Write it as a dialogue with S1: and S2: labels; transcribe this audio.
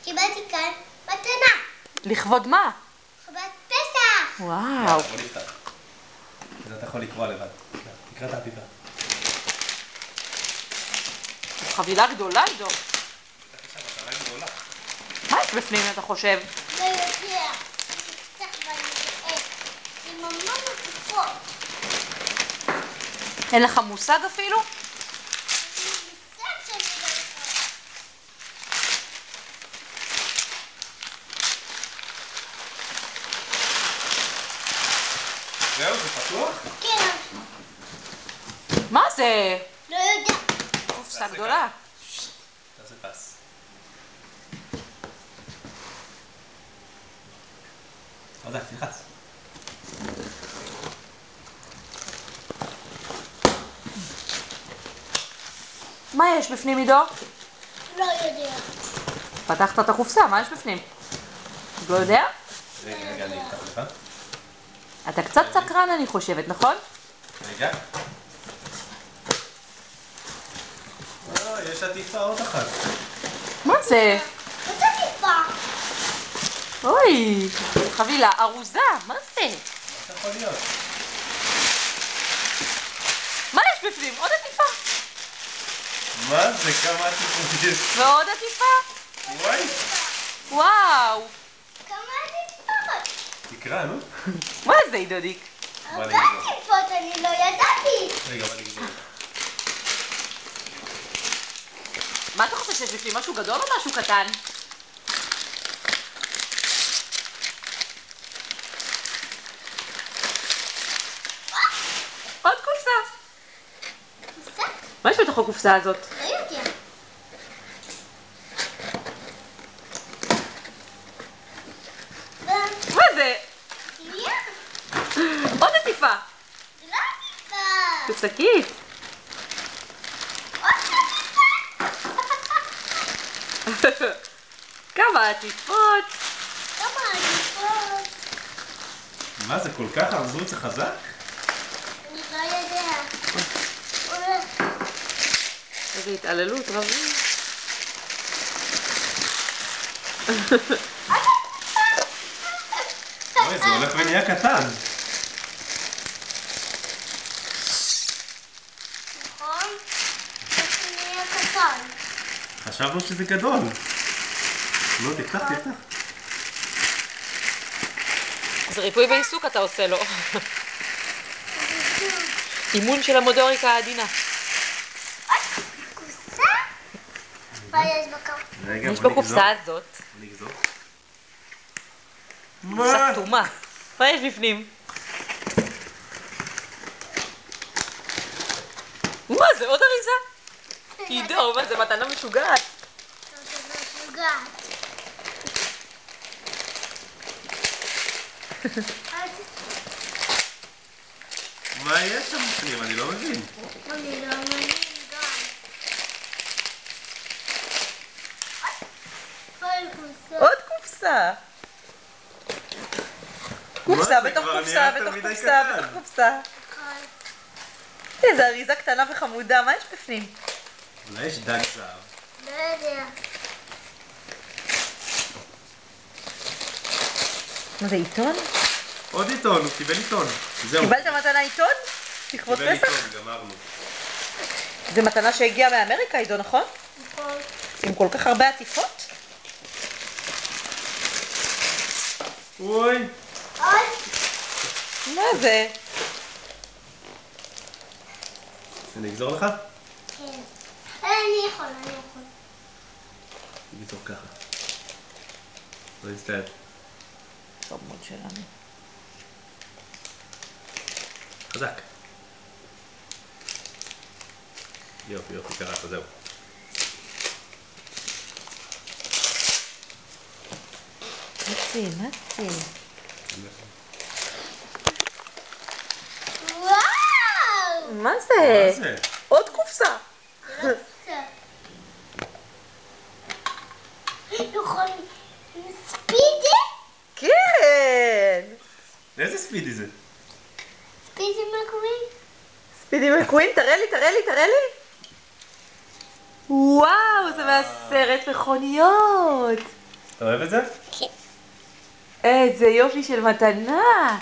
S1: קיבלתי כאן מתנה.
S2: לכבוד מה?
S1: לכבוד פסח.
S2: וואו.
S3: בוא נפתח. אז אתה יכול לקרוא לבד. תקרא את העטיפה.
S2: חבילה גדולה, עידו.
S3: עכשיו, מתנה גדולה.
S2: מה יש בפנים, אתה חושב?
S1: לא יודע. פסח ואני רואה. זה ממש מפיקות.
S2: אין לך מושג אפילו?
S1: אני מצד שאני לא יכולה.
S3: זהו, זה פתוח?
S1: כן.
S2: מה זה?
S1: לא יודע.
S2: קופסה גדולה.
S3: תעשה פס. חזק, תלחץ.
S2: מה יש בפנים, עידו?
S1: לא יודע.
S2: פתחת את הקופסה, מה יש בפנים? לא יודע?
S3: רגע, אני אפתח לך.
S2: אתה קצת סקרן, אני חושבת, נכון?
S3: רגע. יש עטיפה עוד אחת.
S2: מה זה?
S1: אותה טיפה.
S2: אוי, חבילה ארוזה, מה זה?
S3: מה זה יכול להיות?
S2: מה יש בפנים? עוד עטיפה.
S3: מה זה? כמה עטיפות יש?
S2: ועוד עטיפה.
S3: וואי.
S2: וואו.
S1: כמה טיפות.
S3: תקרא, נו.
S2: מה זה, עידודיק?
S3: בוא
S1: הרבה
S3: נגזור.
S1: טיפות, אני לא ידעתי.
S3: רגע, בוא נגזור.
S2: מה אתה חושב שיש בפנים? משהו גדול או משהו קטן? עוד קופסה.
S1: קופסה?
S2: מה יש בתוך הקופסה הזאת?
S1: לא יודע.
S2: מה זה?
S1: תהיה.
S2: עוד עטיפה.
S1: זה לא טיפה.
S2: בשקית.
S1: עוד טיפה.
S2: כמה עטיפות.
S1: כמה טיפות.
S3: מה זה, כל כך עזרו את זה חזק?
S1: אני לא יודע.
S2: איזה התעללות רבים.
S3: אוי, זה הולך ונהיה קטן.
S1: נכון? זה נהיה קטן.
S3: חשבנו שזה גדול. לא, תפתח.
S2: זה ריפוי בעיסוק אתה עושה לו. אימון של המודוריקה העדינה.
S1: קופסה? מה יש בקו?
S3: רגע,
S2: יש
S3: בוא
S2: בקופסה הזאת.
S3: נגזור.
S2: קופסה כתומה. מה יש בפנים? מה זה, עוד אריזה? עידו, מה זה, מתנה משוגעת.
S1: זה משוגעת.
S3: מה יש שם בפנים? אני לא מבין.
S1: אני לא מבין גם. עוד קופסה.
S2: עוד קופסה. קופסה
S3: זה
S2: בתוך
S3: כבר
S2: קופסה,
S3: נהיה
S2: בתוך
S3: יותר מדי
S2: קופסה,
S3: קטן.
S2: בתוך קופסה. איזה אריזה קטנה וחמודה, מה יש בפנים?
S3: אולי יש דג זהב.
S1: לא יודע.
S2: מה זה, עיתון?
S3: עוד עיתון, הוא קיבל עיתון. זהו.
S2: קיבלת מתנה עיתון? לכבוד
S3: קיבל
S2: פסח?
S3: עיתון, גמרנו.
S2: זה מתנה שהגיעה מאמריקה, עידו, נכון?
S1: נכון.
S2: עם כל כך הרבה עטיפות?
S3: אוי.
S1: עוד?
S2: מה זה?
S3: אני אגזור לך?
S1: כן. אני יכול.
S3: נגזור ככה. לא נסתער.
S2: טוב מאוד שלנו.
S3: חזק. יופי, קראת, זהו.
S2: מה זה?
S1: וואו!
S2: מה זה?
S3: מה זה?
S2: עוד קופסה.
S1: נכון. ספידי?
S2: כן.
S3: איזה ספידי זה?
S1: ספידי מקווין?
S2: ספידי מקווין, תראה לי. וואו, זה מהסרט מכוניות.
S3: אתה אוהב את זה?
S1: כן.
S2: איזה יופי של מתנה.